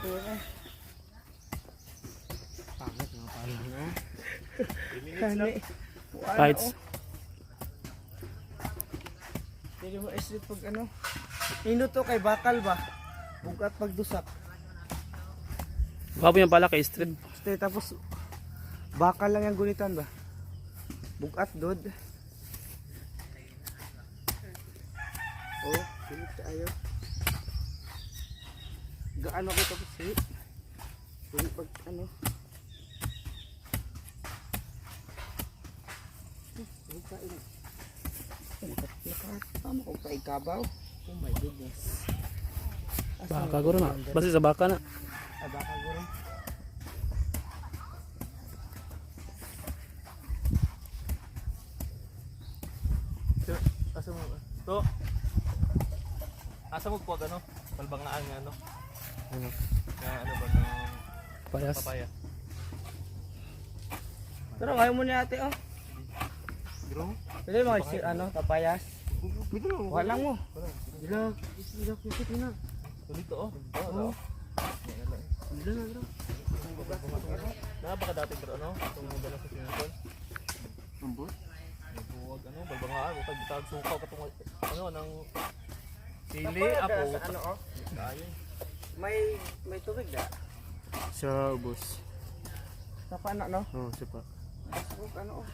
yun eh. Pangit mga pala na. 3 minutes lang. Fights. Pwede mo islit pag ano. Ino to kay bakal ba? Bugat pagdusak. Baka po yan pala kay street. Stay tapos bakal lang yung gunitan ba? Bugat dod. Oh, pilit tayo. Gaano ko tapos pilit. Pilit pag ano. Tama ko pa ikabaw. Oh my goodness. Baka guro na. Basta sa baka na. Ah, baka guro. Asa mo? To. Asa mo po ano? Balbangaan nga ano? Ano? Nga ano ba ng Payas. papaya? Pero ngayon mo ni ate oh. Bro? Pwede mo kasi ano, tapayas. Bigro. Walang mo. Dilag, dilag, pisip na. Dito oh. Oo. Dilag, dilag. Baka dati bro ano? Itong model sa sinipon. Ambot. Buwag ano? Balbangaan. Utag sukaw katong ano ng sili, apo. Ano oh? Kayo. May tubig da. Sa ubos. Sa pana no? Oo, siya pa. Ano oh?